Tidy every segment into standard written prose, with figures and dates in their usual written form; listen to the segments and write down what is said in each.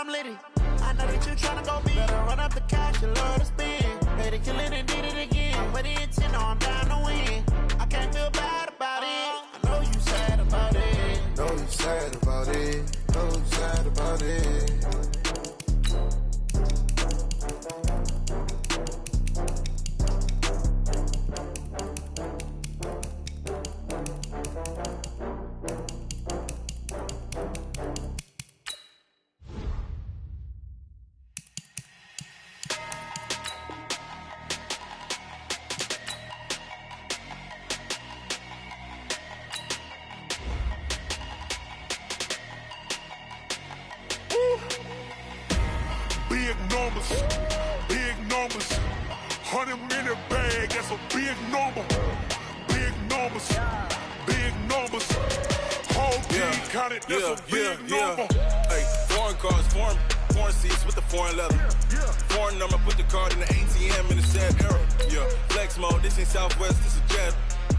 I'm litty. I know that you tryna go big. Better run up the cash, you love to spend. Better kill it and did it again. Put it in 10, no, I'm down to win. I can't feel bad about it. I know you sad about it. Know you sad about it. Know you sad about it. Big numbers, 100-minute bag, that's a big number. Big numbers, whole team counted, that's a big number. Hey, foreign cars, foreign seats with the foreign leather. Foreign number, put the card in the ATM in the sad era. Yeah, flex mode, this ain't Southwest, this a jet.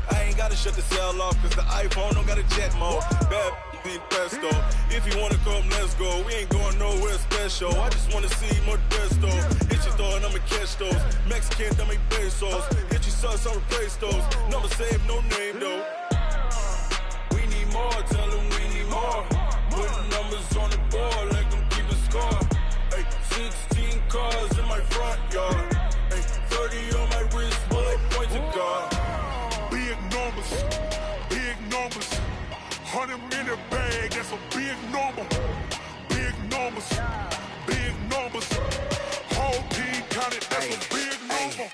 I ain't gotta shut the cell off, cause the iPhone don't got a jet mode. Bad being pesto. If you wanna come, let's go. We ain't going nowhere special. I just wanna see Modesto. Hit your thought, I'ma catch those. Mexican, I make pesos. Hit your sus, I'll replace those. Number saved, no name though. We need more, tell them we need more. Putting numbers on the board like I'm keeping score. Hey, 16 cars in my front yard. Hey, 30 on my wrist, but I point to God. Big numbers, 100-minute bag, that's a big number. Big numbers, whole team counted, that's a big number.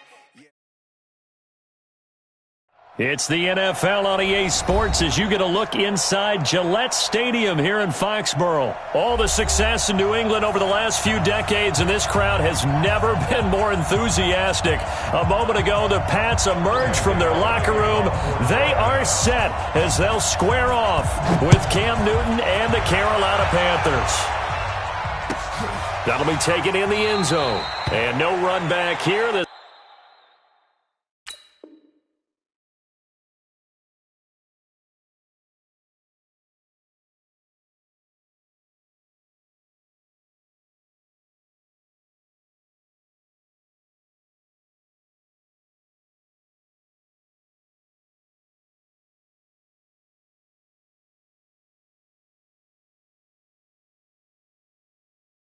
It's the NFL on EA Sports as you get a look inside Gillette Stadium here in Foxborough. All the success in New England over the last few decades, and this crowd has never been more enthusiastic. A moment ago, the Pats emerged from their locker room. They are set as they'll square off with Cam Newton and the Carolina Panthers. That'll be taken in the end zone. And no run back here.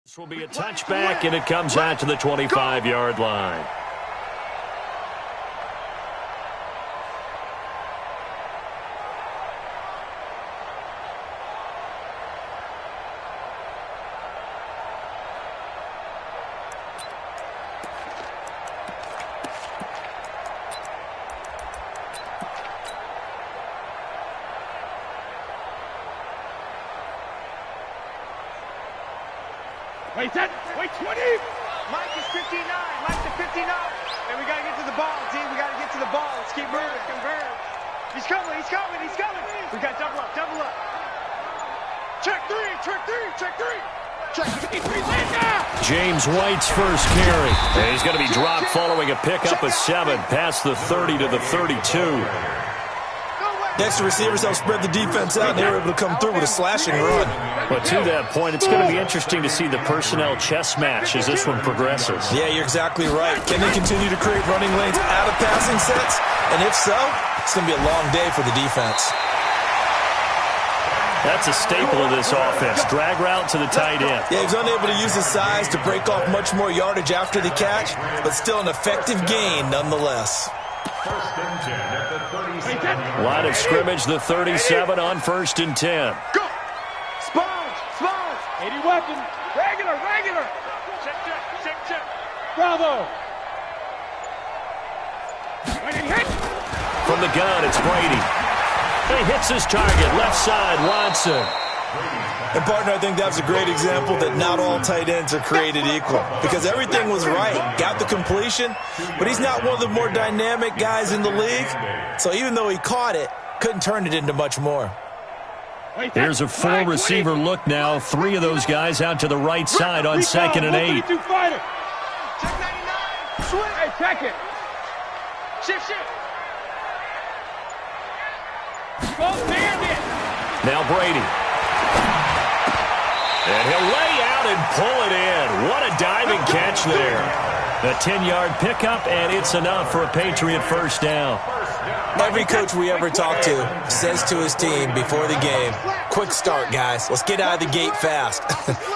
This will be a touchback, and it comes out to the 25-yard line. Wait, 20! Mike is 59, Mike to 59. And we got to get to the ball, D. We got to get to the ball. Let's keep moving, converge. He's coming. We got double up. Check three. James White's first carry. And he's going to be dropped following a pickup of 7 past the 30 to the 32. Next, the receivers help spread the defense out, and they were able to come through with a slashing run. But to that point, it's going to be interesting to see the personnel chess match as this one progresses. Yeah, you're exactly right. Can they continue to create running lanes out of passing sets? And if so, it's going to be a long day for the defense. That's a staple of this offense. Drag route to the tight end. Yeah, he was unable to use his size to break off much more yardage after the catch, but still an effective gain nonetheless. Line of scrimmage, the 37 on 1st and 10. Go! Sponge! 80 weapon! Regular! Check! Bravo! From the gun, it's Brady. He hits his target, left side, Watson. And, partner, I think that was a great example that not all tight ends are created equal because everything was right. Got the completion, but he's not one of the more dynamic guys in the league. So even though he caught it, couldn't turn it into much more. Here's a 4-receiver look now. 3 of those guys out to the right side on 2nd and 8. Check 99. Swing. Hey, check it. Shift. Go, Bandit. Now Brady. And he'll lay out and pull it in. What a diving catch there. A 10-yard pickup, and it's enough for a Patriot first down. Every coach we ever talk to says to his team before the game, quick start, guys. Let's get out of the gate fast.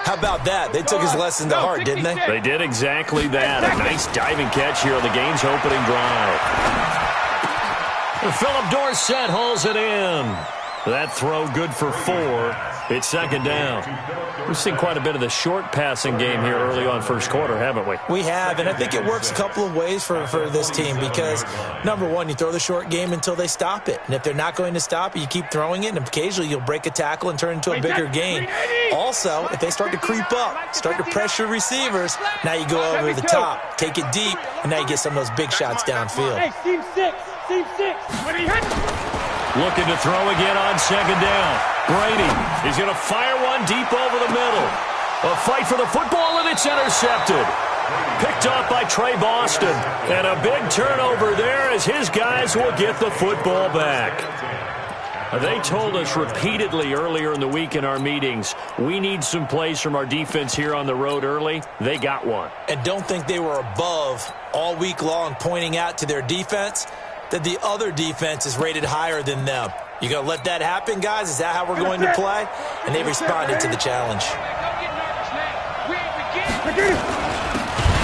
How about that? They took his lesson to heart, didn't they? They did exactly that. A nice diving catch here on the game's opening drive. Philip Dorsett hauls it in. That throw good for 4. It's second down. We've seen quite a bit of the short passing game here early on first quarter, haven't we? We have, and I think it works a couple of ways for this team because, number one, you throw the short game until they stop it. And if they're not going to stop it, you keep throwing it, and occasionally you'll break a tackle and turn it into a bigger gain. Also, if they start to creep up, start to pressure receivers, now you go over the top, take it deep, and now you get some of those big shots downfield. Hey, team 6. Team 6. When he hits. Looking to throw again on second down. Brady, he's going to fire one deep over the middle. A fight for the football, and it's intercepted. Picked off by Trey Boston. And a big turnover there as his guys will get the football back. They told us repeatedly earlier in the week in our meetings, we need some plays from our defense here on the road early. They got one. And don't think they were above all week long pointing out to their defense that the other defense is rated higher than them. You going to let that happen, guys? Is that how we're going to play? And they responded to the challenge.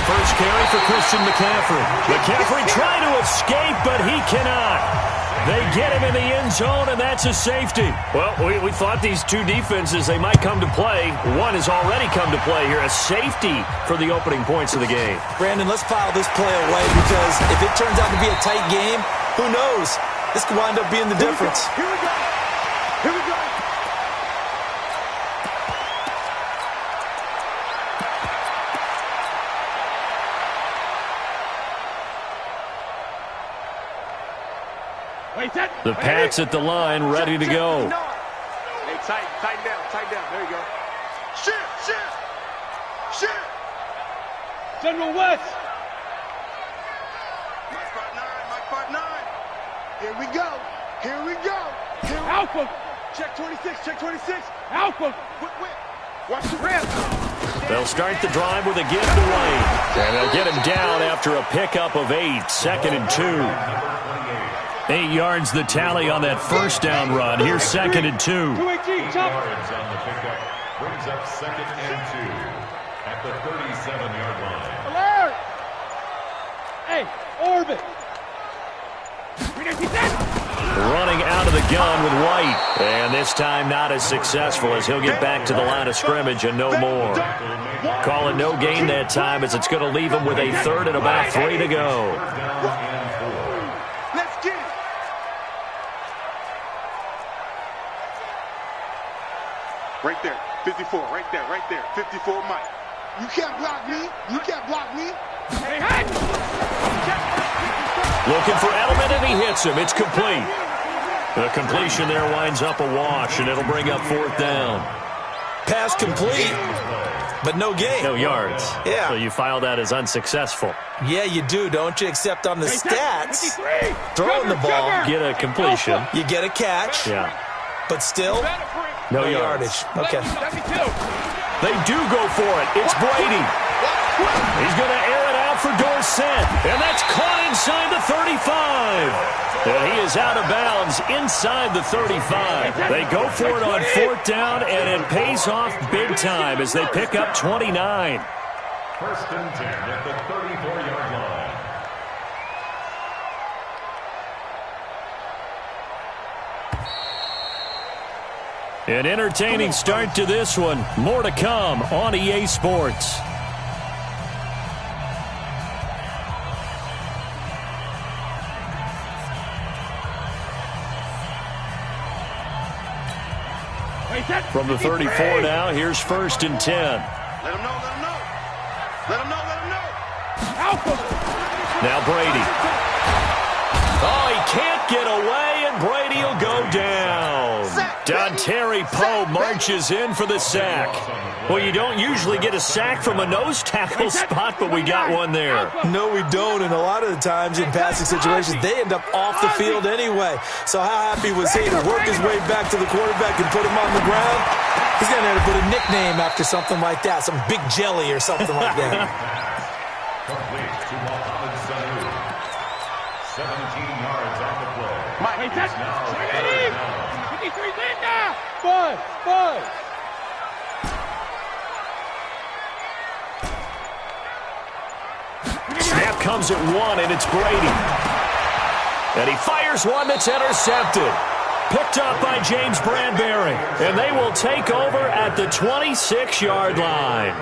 First carry for Christian McCaffrey. McCaffrey trying to escape, but he cannot. They get him in the end zone, and that's a safety. Well, we thought these two defenses, they might come to play. One has already come to play here, a safety for the opening points of the game. Brandon, let's file this play away because if it turns out to be a tight game, who knows? This could wind up being the difference. Here we go. Here we go. The Pats at the line, ready to go. Hey, tighten down. There you go. Shit. General West. Mike part 9. Here we go. Alpha. Check 26. Alpha. Watch the ramp. They'll start the drive with a give to Wayne. And they'll get him down after a pickup of 8, second and 2. 8 yards the tally on that first down run. Here's second and 2. 218, chop. Yards on the pickup brings up second and 2 at the 37-yard line. Alert! Hey, orbit. Running out of the gun with White. And this time not as successful as he'll get back to the line of scrimmage and no more. Calling no gain that time as it's going to leave him with a third and about 3 to go. Let's get it. Right there, 54, right there, 54 Mike. You can't block me. Hey, hey! Looking for Edelman, and he hits him. It's complete. The completion there winds up a wash, and it'll bring up fourth down. Pass complete, but no gain. No yards. Yeah. So you file that as unsuccessful. Yeah, you do, don't you? Except on the stats, throwing the ball, Get a completion. you get a catch, Yeah. but still, No no yards. yardage. Okay. They do go for it. It's Brady. He's going to air it out for Dorsett. And that's caught inside the 35. And he is out of bounds inside the 35. They go for it on fourth down, and it pays off big time as they pick up 29. First and 10 at the 34-yard line. An entertaining start to this one. More to come on EA Sports. From the 34 now, here's first and 10. Let him know. Now Brady. Oh, he can't get away, and Brady will go down. Dontari Poe marches in for the sack. Well, you don't usually get a sack from a nose tackle spot, but we got one there. No, we don't, and a lot of the times in passing situations, they end up off the field anyway. So how happy was he to work his way back to the quarterback and put him on the ground? He's going to have to put a nickname after something like that, some Big Jelly or something like that. Complete to Mohamed Sanu. 17 yards on the play. Mike, It's now 3rd down. 53 Linda! Buzz! Snap comes at 1, and it's Brady. And he fires one that's intercepted. Picked up by James Bradbury. And they will take over at the 26-yard line.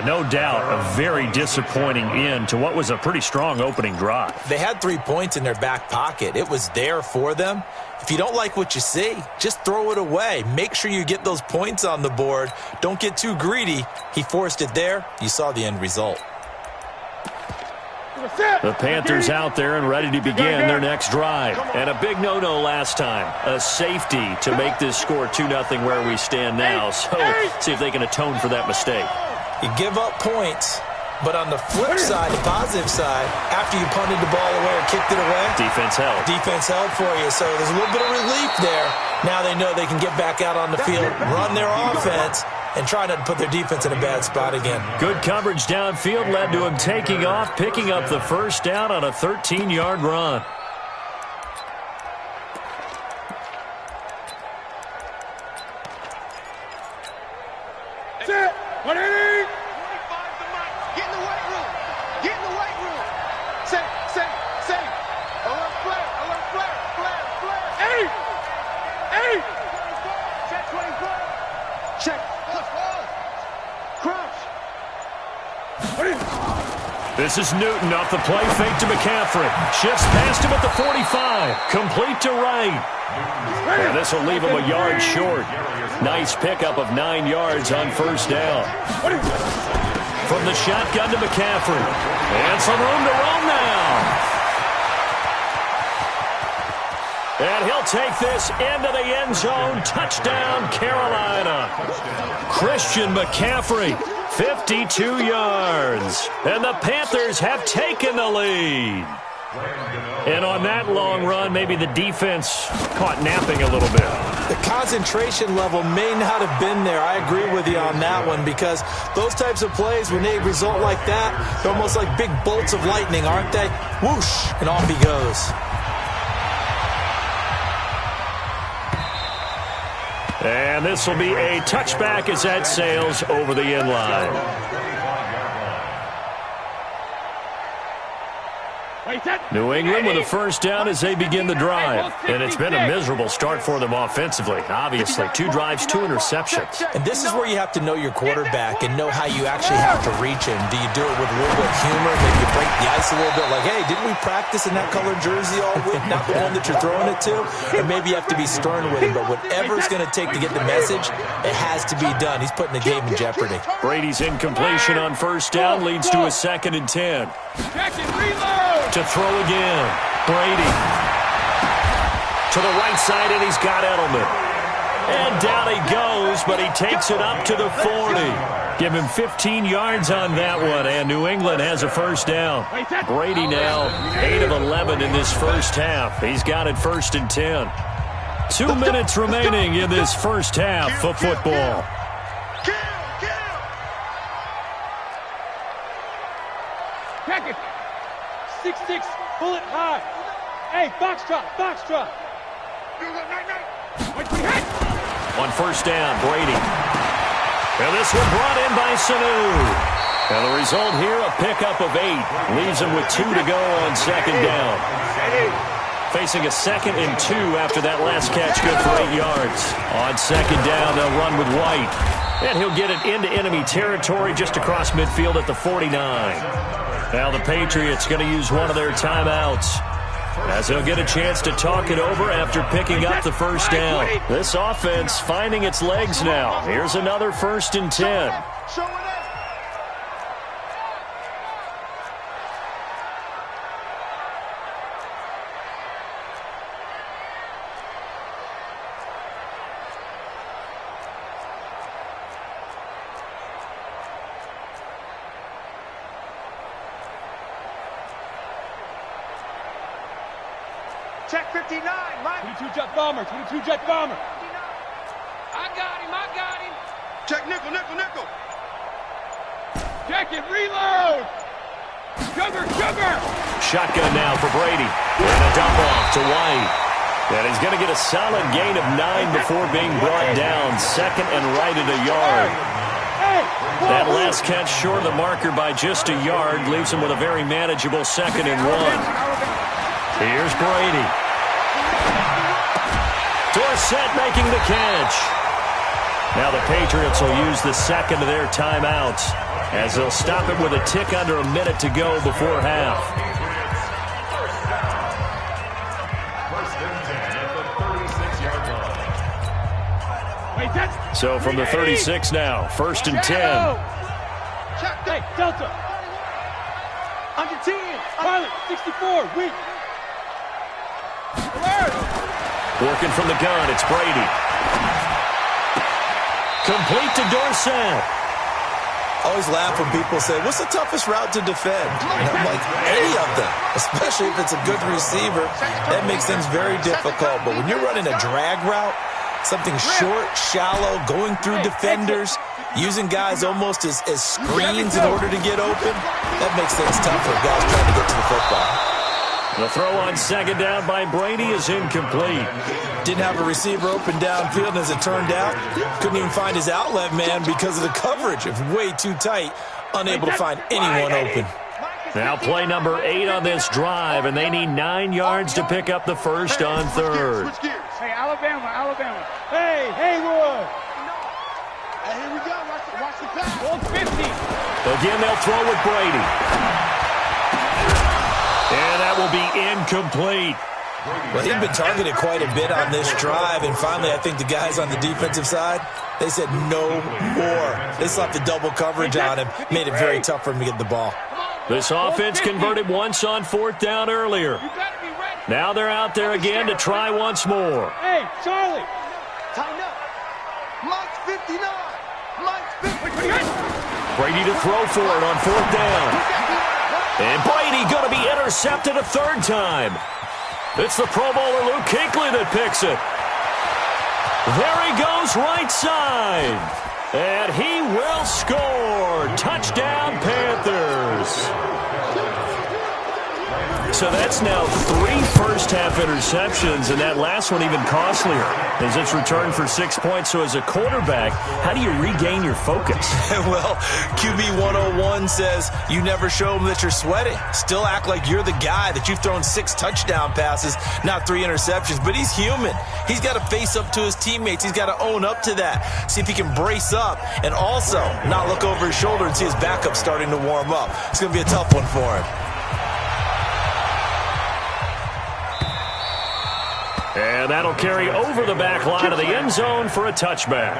No doubt a very disappointing end to what was a pretty strong opening drive. They had 3 points in their back pocket. It was there for them. If you don't like what you see, just throw it away. Make sure you get those points on the board. Don't get too greedy. He forced it there. You saw the end result. The Panthers out there and ready to begin their next drive. And a big no-no last time. A safety to make this score 2-0 where we stand now. So see if they can atone for that mistake. You give up points, but on the flip side, the positive side, after you punted the ball away or kicked it away, defense held. Defense held for you. So there's a little bit of relief there. Now they know they can get back out on the field, run their offense, and try not to put their defense in a bad spot again. Good coverage downfield led to him taking off, picking up the first down on a 13-yard run. That's it! 180! 25 to Mike. Get in the weight room. Get in the weight room. Say. Alert flare. Hey! Check 24. Check. Crouch. This is Newton off the play fake to McCaffrey. Shifts past him at the 45. Complete to right. And this will leave him a yard short. Nice pickup of 9 yards on first down. From the shotgun to McCaffrey. And some room to roam now. And he'll take this into the end zone. Touchdown, Carolina. Christian McCaffrey, 52 yards. And the Panthers have taken the lead. And on that long run, maybe the defense caught napping a little bit. The concentration level may not have been there. I agree with you on that one, because those types of plays, when they result like that, they're almost like big bolts of lightning, aren't they? Whoosh, and off he goes. And this will be a touchback as that sails over the end line. New England with a first down as they begin the drive. And it's been a miserable start for them offensively. Obviously, 2 drives, 2 interceptions. And this is where you have to know your quarterback and know how you actually have to reach him. Do you do it with a little bit of humor? Maybe you break the ice a little bit like, hey, didn't we practice in that colored jersey all week? Not the one that you're throwing it to? Or maybe you have to be stern with him. But whatever it's going to take to get the message, it has to be done. He's putting the game in jeopardy. Brady's incompletion on first down leads to a 2nd and 10. To throw again. Brady. To the right side, and he's got Edelman. And down he goes, but he takes it up to the 40. Give him 15 yards on that one, and New England has a first down. Brady now 8 of 11 in this first half. He's got it 1st and 10. 2 minutes remaining in this first half of football. Check it. 6'6", bullet high. Hey, box drop. On first down, Brady. And this one brought in by Sanu. And the result here, a pickup of 8. Leaves him with 2 to go on 2nd down. Facing a 2nd and 2 after that last catch, good for 8 yards. On 2nd down, they'll run with White. And he'll get it into enemy territory just across midfield at the 49. Now the Patriots going to use one of their timeouts, as he'll get a chance to talk it over after picking up the first down. This offense finding its legs now. Here's another 1st and 10. Check 59, Mike. 22 jet bomber. I got him. Check nickel, nickel, nickel. Check it, reload. Sugar. Shotgun now for Brady. And a dump off to White. And he's going to get a solid gain of 9 before being brought down. Second and right at a yard. That last catch short of the marker by just a yard leaves him with a very manageable 2nd and 1. Here's Brady. Dorsett making the catch. Now the Patriots will use the second of their timeouts as they'll stop it with a tick under a minute to go before half. So from the 36 now, 1st and 10. Hey, Delta. Under 10. Pilot, 64. Weak. Alert. Working from the gun, it's Brady. Complete to Dorsett. I always laugh when people say, what's the toughest route to defend? And I'm like, any of them, especially if it's a good receiver. That makes things very difficult. But when you're running a drag route, something short, shallow, going through defenders, using guys almost as screens in order to get open, that makes things tough for guys trying to get to the football. The throw on 2nd down by Brady is incomplete. Didn't have a receiver open downfield, and as it turned out, couldn't even find his outlet man because of the coverage. It was way too tight, unable to find anyone open. Now play number 8 on this drive, and they need 9 yards to pick up the first on 3rd. Hey, Alabama. Hey, Haywood. Hey, here we go. Watch the pass. Hold 50. Again, they'll throw with Brady. And that will be incomplete. Well, he'd been targeted quite a bit on this drive, and finally I think the guys on the defensive side, they said no more. They slapped the double coverage on him, made it very tough for him to get the ball. This offense converted once on 4th down earlier. Now they're out there again to try once more. Hey, Charlie. Time up. Mike's 59. Mike's 59. Brady to throw for it on 4th down. And Brady going to be intercepted a 3rd time. It's the Pro Bowler Luke Kuechly that picks it. There he goes right side. And he will score. Touchdown, Panthers. So that's now 3 first-half interceptions, and that last one even costlier as it's returned for 6 points. So as a quarterback, how do you regain your focus? Well, QB 101 says you never show them that you're sweating. Still act like you're the guy, that you've thrown 6 touchdown passes, not 3 interceptions. But he's human. He's got to face up to his teammates. He's got to own up to that. See if he can brace up and also not look over his shoulder and see his backup starting to warm up. It's going to be a tough one for him. And that'll carry over the back line of the end zone for a touchback.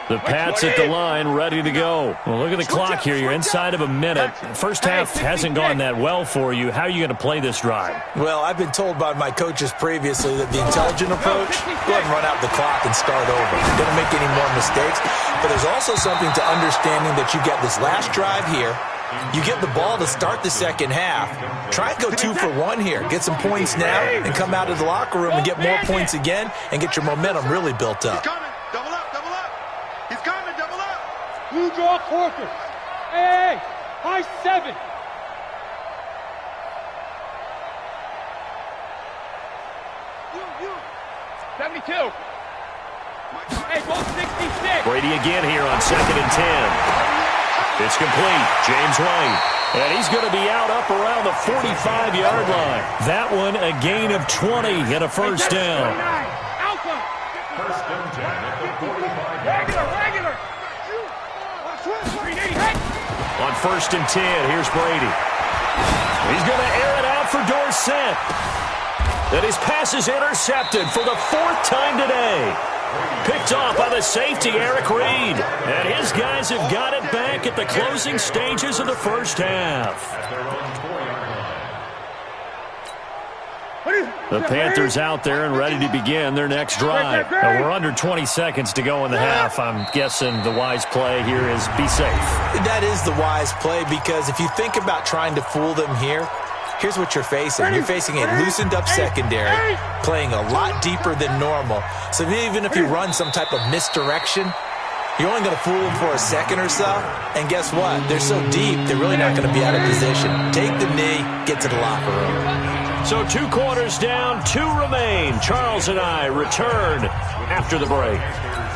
The Pats at the line, ready to go. Well, look at the clock here. You're inside of a minute. First half hasn't gone that well for you. How are you going to play this drive? Well, I've been told by my coaches previously that the intelligent approach, go ahead and run out the clock and start over. Don't make any more mistakes. But there's also something to understanding that you get this last drive here. You get the ball to start the second half. Try and go 2 for 1 here. Get some points now and come out of the locker room and get more points again and get your momentum really built up. He's coming. Double up. He's coming. Double up. Blue draw quarter. Hey, high 7. You. 72. Hey, ball 66. Brady again here on 2nd and 10. It's complete. James White. And he's going to be out up around the 45-yard line. That one a gain of 20 and a first down. First and 10 at the 45. Regular. On 1st and 10, here's Brady. He's going to air it out for Dorsett. And his pass is intercepted for the 4th time today. Picked off by the safety, Eric Reed. And his guys have got it back at the closing stages of the first half. The Panthers out there and ready to begin their next drive. Now we're under 20 seconds to go in the half. I'm guessing the wise play here is be safe. That is the wise play, because if you think about trying to fool them here, here's what you're facing. You're facing a loosened-up secondary, playing a lot deeper than normal. So even if you run some type of misdirection, you're only going to fool them for a second or so. And guess what? They're so deep, they're really not going to be out of position. Take the knee, get to the locker room. So 2 quarters down, 2 remain. Charles and I return after the break.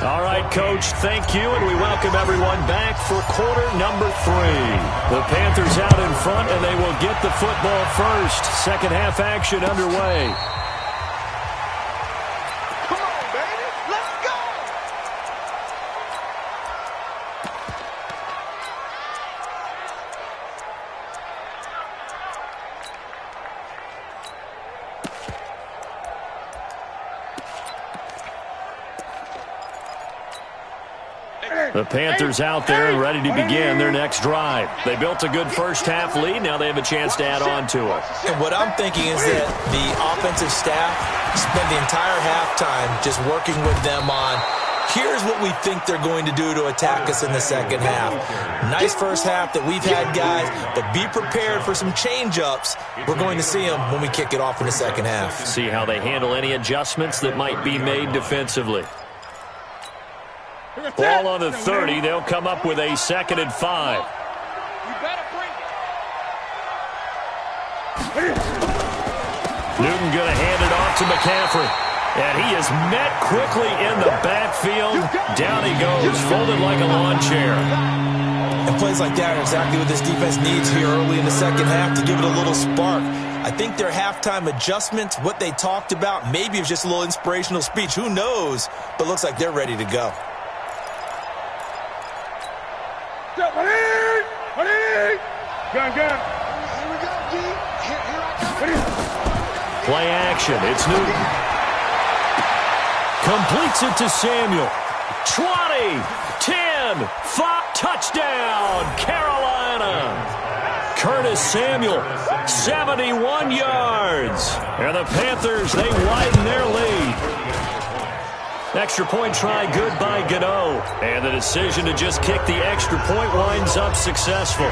All right, Coach, thank you, and we welcome everyone back for quarter number 3. The Panthers out in front, and they will get the football first. Second half action underway. Come on, baby. Let's go. The Panthers out there ready to begin their next drive. They built a good first half lead. Now they have a chance to add on to it. And what I'm thinking is that the offensive staff spent the entire halftime just working with them on, here's what we think they're going to do to attack us in the second half. Nice first half that we've had, guys, but be prepared for some change-ups. We're going to see them when we kick it off in the second half. See how they handle any adjustments that might be made defensively. Ball on the 30. They'll come up with a 2nd and 5. You better bring it. Newton going to hand it off to McCaffrey. And he is met quickly in the backfield. Down he goes, folded like a lawn chair. And plays like that are exactly what this defense needs here early in the second half to give it a little spark. I think their halftime adjustment, what they talked about, maybe it was just a little inspirational speech. Who knows? But looks like they're ready to go. Gun. Here we go, G. Here I come. Play action. It's Newton. Completes it to Samuel. 20, 10, 5, touchdown, Carolina. Curtis Samuel, 71 yards. And the Panthers, they widen their lead. Extra point try good by Gano. And the decision to just kick the extra point winds up successful.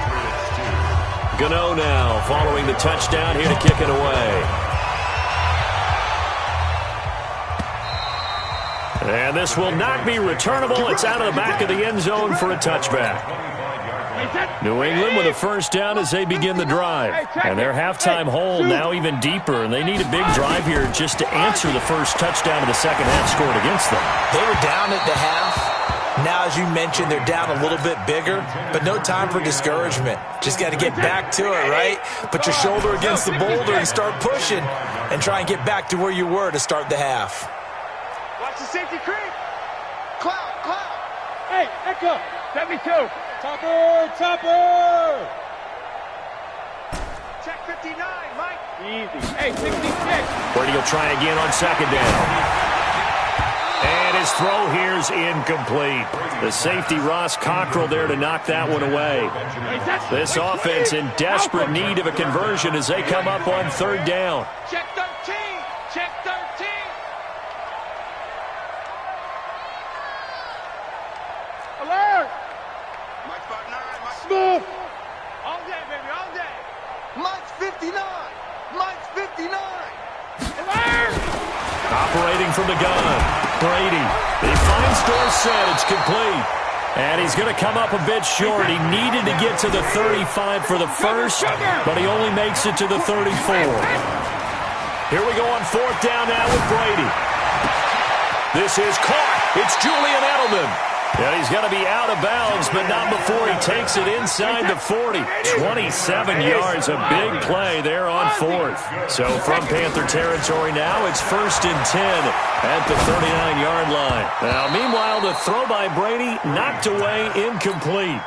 Gano now following the touchdown here to kick it away. And this will not be returnable. It's out of the back of the end zone for a touchback. New England with a first down as they begin the drive. And their halftime hole now even deeper. And they need a big drive here just to answer the first touchdown of the second half scored against them. They were down at the half. Now, as you mentioned, they're down a little bit bigger, but no time for discouragement. Just got to get back to it, right? Put your shoulder against the boulder and start pushing and try and get back to where you were to start the half. Watch the safety creep. Cloud. Hey, Echo. 72. Topper. Check 59, Mike. Easy. Hey, 66. Brady will try again on second down. And his throw here is incomplete. The safety, Ross Cockrell, there to knock that one away. This offense in desperate need of a conversion as they come up on third down. Check 13. Check 13. Alert. Mike 59. Mike Smooth. All day, baby, all day. Mike's 59. Mike's 59. Alert. Operating from the gun. Brady. He finds Dorsett. It's complete. And he's going to come up a bit short. He needed to get to the 35 for the first, but he only makes it to the 34. Here we go on fourth down now with Brady. This is caught. It's Julian Edelman. And he's going to be out of bounds, but not before he takes it inside the 40. 27 yards, a big play there on fourth. So from Panther territory now, it's 1st and 10 at the 39-yard line. Now, meanwhile, the throw by Brady knocked away, incomplete.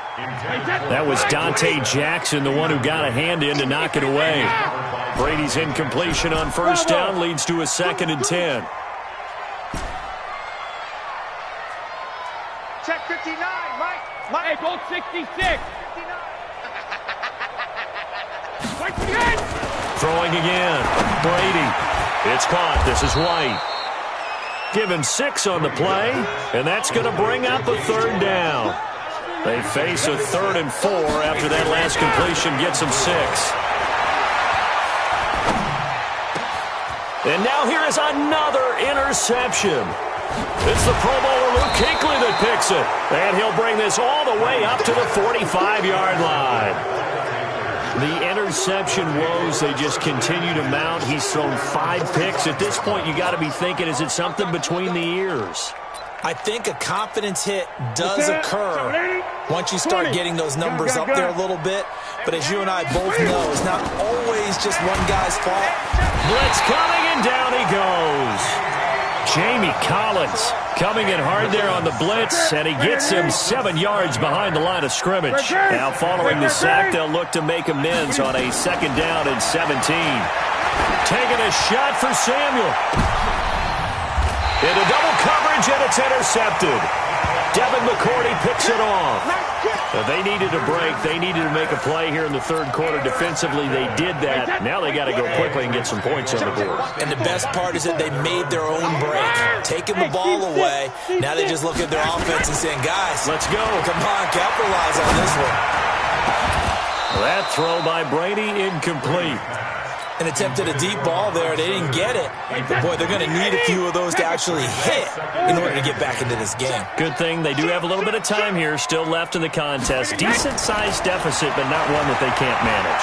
That was Dante Jackson, the one who got a hand in to knock it away. Brady's incompletion on first down leads to a 2nd and 10. Check 59, Mike. Hey, goal 66. 59. Throwing again. Brady. It's caught. This is White. Give him 6 on the play, and that's going to bring up a third down. They face a 3rd and 4 after that last completion gets them 6. And now here is another interception. It's the Pro Bowler Luke Kuechly that picks it. And he'll bring this all the way up to the 45-yard line. The interception woes, they just continue to mount. He's thrown 5 picks. At this point, you got to be thinking, is it something between the ears? I think a confidence hit does occur once you start getting those numbers up there a little bit. But as you and I both know, it's not always just one guy's fault. Blitz coming, and down he goes. Jamie Collins coming in hard there on the blitz, and he gets him 7 yards behind the line of scrimmage. Now following the sack, they'll look to make amends on a 2nd down and 17. Taking a shot for Samuel. Into double coverage, and it's intercepted. Devin McCourty picks it off. They needed a break. They needed to make a play here in the 3rd quarter. Defensively, they did that. Now they got to go quickly and get some points on the board. And the best part is that they made their own break, taking the ball away. Now they just look at their offense and saying, guys, let's go. Come on, capitalize on this one. That throw by Brady incomplete. And attempted a deep ball there. They didn't get it. But, boy, they're going to need a few of those to actually hit in order to get back into this game. Good thing they do have a little bit of time here still left in the contest. Decent-sized deficit, but not one that they can't manage.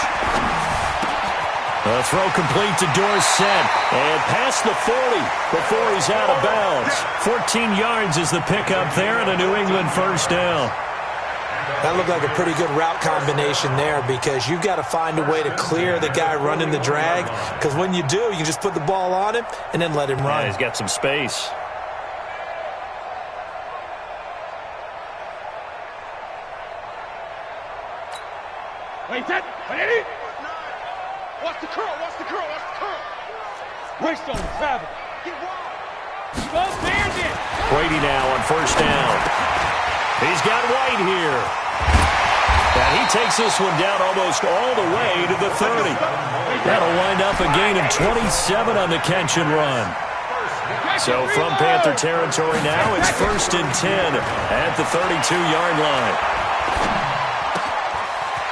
A throw complete to Dorsett. And past the 40 before he's out of bounds. 14 yards is the pickup there, and a New England 1st down. That looked like a pretty good route combination there because you've got to find a way to clear the guy running the drag, because when you do, you just put the ball on him and then let him run. Yeah, he's got some space. Wait, that. Watch the curl, watch the curl, watch the curl. Waste on him, travel. Get wild. Go, Bears in. Brady now on 1st down. He's got White here. And he takes this one down almost all the way to the 30. That'll wind up a gain of 27 on the catch and run. So from Panther territory now, it's 1st and 10 at the 32-yard line.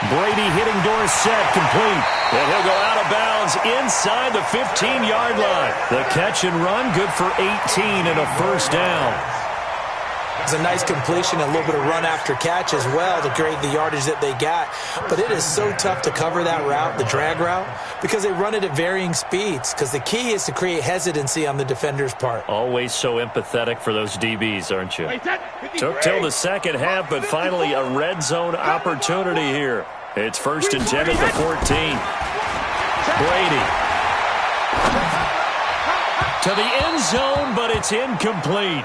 Brady hitting Dorsett complete. And he'll go out of bounds inside the 15-yard line. The catch and run good for 18 and a 1st down. It's a nice completion, a little bit of run after catch as well to create the yardage that they got. But it is so tough to cover that route, the drag route, because they run it at varying speeds. Because the key is to create hesitancy on the defender's part. Always so empathetic for those DBs, aren't you? Took till the 2nd half, but finally a red zone opportunity here. It's 1st and 10 at the 14. Brady. To the end zone, but it's incomplete.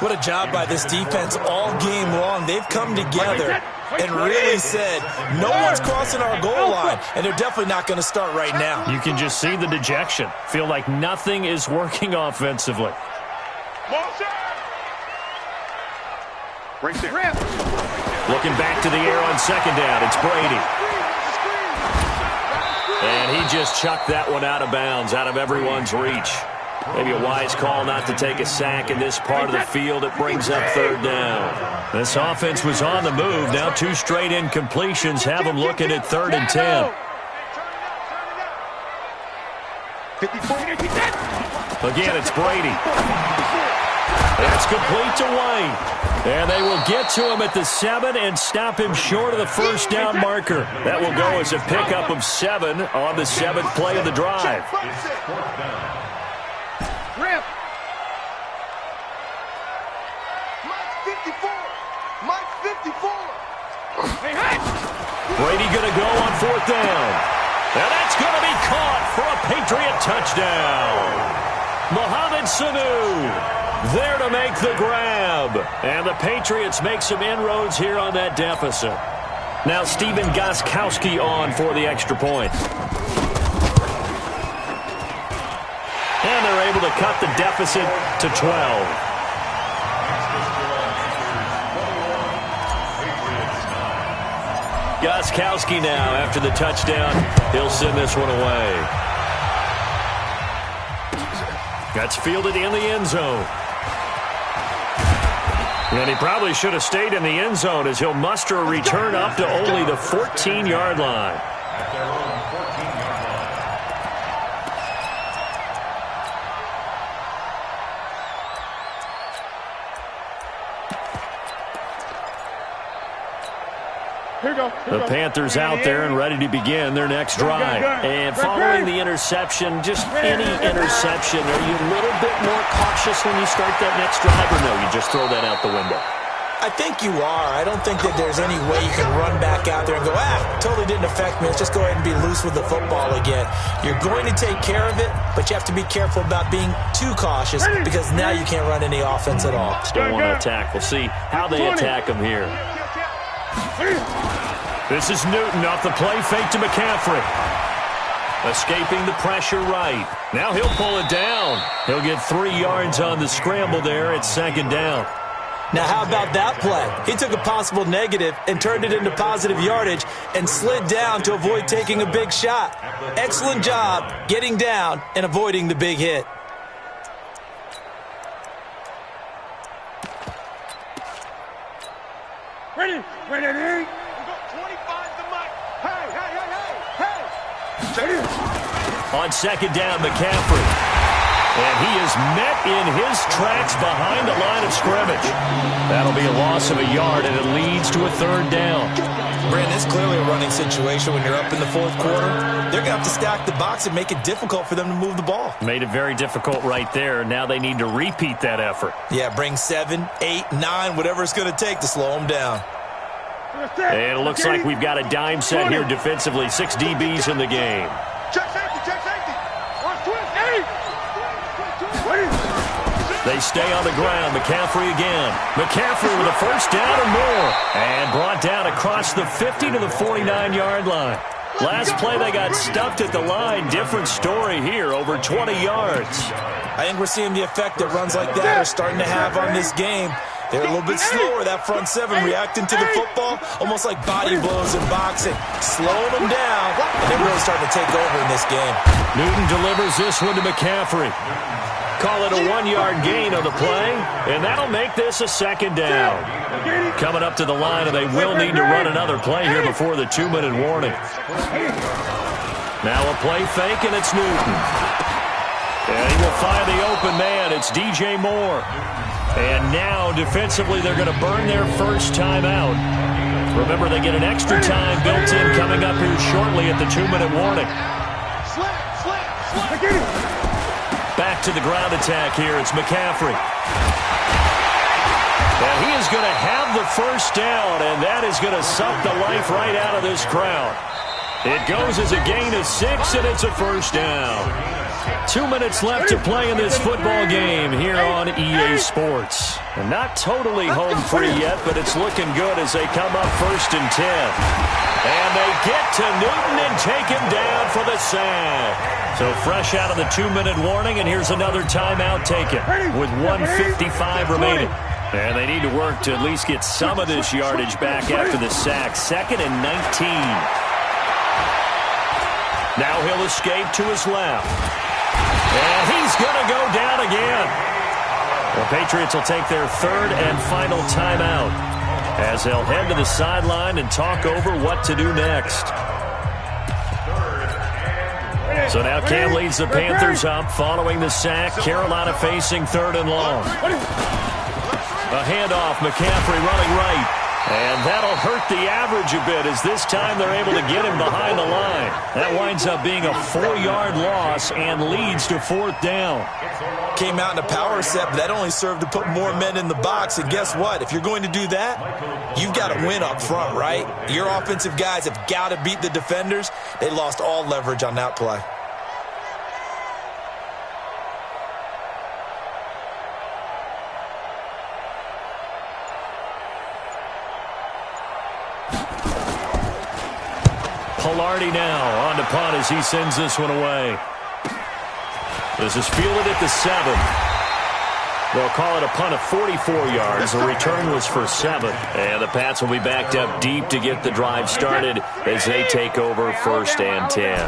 What a job by this defense all game long. They've come together and really said, no one's crossing our goal line, and they're definitely not going to start right now. You can just see the dejection. Feel like nothing is working offensively. Looking back to the air on 2nd down, it's Brady. And he just chucked that one out of bounds, out of everyone's reach. Maybe a wise call not to take a sack in this part of the field. It brings up 3rd down. This offense was on the move. Now 2 straight incompletions have them looking at 3rd and 10. Again, it's Brady. That's complete to White. And they will get to him at the 7 and stop him short of the 1st down marker. That will go as a pickup of 7 on the 7th play of the drive. Rip. Mike 54. Mike 54. Hey. Brady going to go on 4th down. And that's going to be caught for a Patriot touchdown. Mohamed Sanu there to make the grab. And the Patriots make some inroads here on that deficit. Now Stephen Gostkowski on for the extra point. And they're able to cut the deficit to 12. Gostkowski now, after the touchdown, he'll send this one away. That's fielded in the end zone. And he probably should have stayed in the end zone as he'll muster a return up to only the 14-yard line. The Panthers out there and ready to begin their next drive. And following the interception, just any interception, are you a little bit more cautious when you start that next drive, or no, you just throw that out the window? I think you are. I don't think that there's any way you can run back out there and go, totally didn't affect me. Let's just go ahead and be loose with the football again. You're going to take care of it, but you have to be careful about being too cautious because now you can't run any offense at all. Still want to attack. We'll see how they attack him here. This is Newton off the play fake to McCaffrey. Escaping the pressure right. Now he'll pull it down. He'll get 3 yards on the scramble there. It's second down. Now, how about that play? He took a possible negative and turned it into positive yardage and slid down to avoid taking a big shot. Excellent job getting down and avoiding the big hit. Ready? We got 25 to Mike. Hey! On second down, McCaffrey. And he is met in his tracks behind the line of scrimmage. That'll be a loss of a yard, and it leads to a third down. Brandon, it's clearly a running situation when you're up in the fourth quarter. They're going to have to stack the box and make it difficult for them to move the ball. Made it very difficult right there. Now they need to repeat that effort. Yeah, bring 7, 8, 9, whatever it's going to take to slow them down. And it looks like we've got a dime set here defensively. 6 DBs in the game. Check safety, check safety. Watch twist, 8. They stay on the ground. McCaffrey again. McCaffrey with a first down and more. And brought down across the 50 to the 49-yard line. Last play they got stuffed at the line. Different story here. Over 20 yards. I think we're seeing the effect that runs like that are starting to have on this game. They're a little bit slower, that front 7, reacting to the football, almost like body blows in boxing, slowing them down, and they're really starting to take over in this game. Newton delivers this one to McCaffrey. Call it a 1-yard gain on the play, and that'll make this a second down. Coming up to the line, and they will need to run another play here before the 2-minute warning. Now a play fake, and it's Newton. And he will find the open man. It's DJ Moore. And now, defensively, they're going to burn their first timeout. Remember, they get an extra time built in coming up here shortly at the 2-minute warning. Back to the ground attack here. It's McCaffrey. And he is going to have the first down, and that is going to suck the life right out of this crowd. It goes as a gain of 6, and it's a first down. 2 minutes left to play in this football game here on EA Sports. And not totally home free yet, but it's looking good as they come up 1st and 10. And they get to Newton and take him down for the sack. So fresh out of the 2-minute warning, and here's another timeout taken with 1:55 remaining. And they need to work to at least get some of this yardage back after the sack. 2nd and 19. Now he'll escape to his left. And he's going to go down again. The Patriots will take their 3rd and final timeout as they'll head to the sideline and talk over what to do next. So now Cam leads the Panthers up following the sack. Carolina facing 3rd and long. A handoff, McCaffrey running right. And that'll hurt the average a bit as this time they're able to get him behind the line. That winds up being a 4-yard loss and leads to 4th down. Came out in a power set, but that only served to put more men in the box. And guess what? If you're going to do that, you've got to win up front, right? Your offensive guys have got to beat the defenders. They lost all leverage on that play. Pilardi now on to punt as he sends this one away. This is fielded at the 7. They'll call it a punt of 44 yards. The return was for 7. And the Pats will be backed up deep to get the drive started as they take over 1st and 10.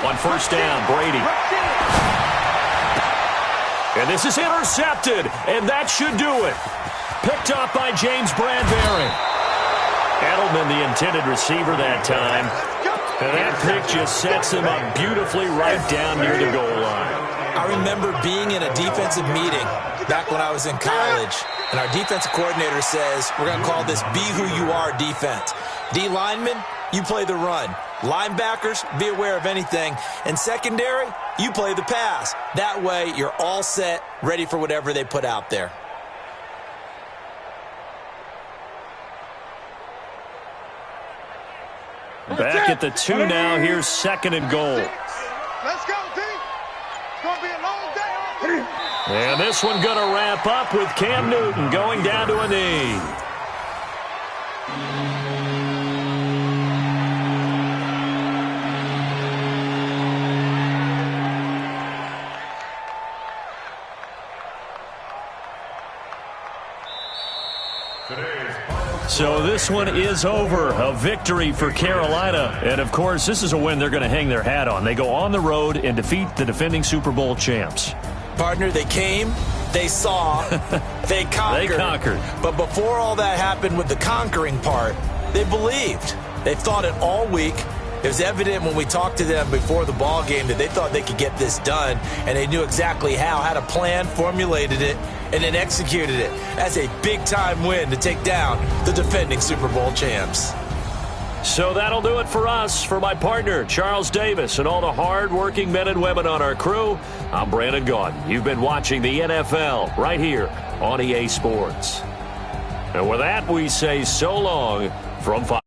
On 1st down, Brady. And this is intercepted, and that should do it. Picked up by James Bradbury. Edelman, the intended receiver that time. And that pick just sets him up beautifully right down near the goal line. I remember being in a defensive meeting back when I was in college, and our defensive coordinator says, we're going to call this be who you are defense. D linemen, you play the run. Linebackers, be aware of anything. And secondary, you play the pass. That way, you're all set, ready for whatever they put out there. Back at the 2 now. Here's 2nd and goal. Let's go, D. It's going to be a long day. And this one going to wrap up with Cam Newton going down to a knee. So this one is over. A victory for Carolina. And, of course, this is a win they're going to hang their hat on. They go on the road and defeat the defending Super Bowl champs. Partner, they came, they saw, they conquered. They conquered. But before all that happened with the conquering part, they believed. They thought it all week. It was evident when we talked to them before the ball game that they thought they could get this done, and they knew exactly how, had a plan, formulated it, and then executed it. That's a big-time win to take down the defending Super Bowl champs. So that'll do it for us. For my partner, Charles Davis, and all the hard-working men and women on our crew, I'm Brandon Gaudin. You've been watching the NFL right here on EA Sports. And with that, we say so long from Fox.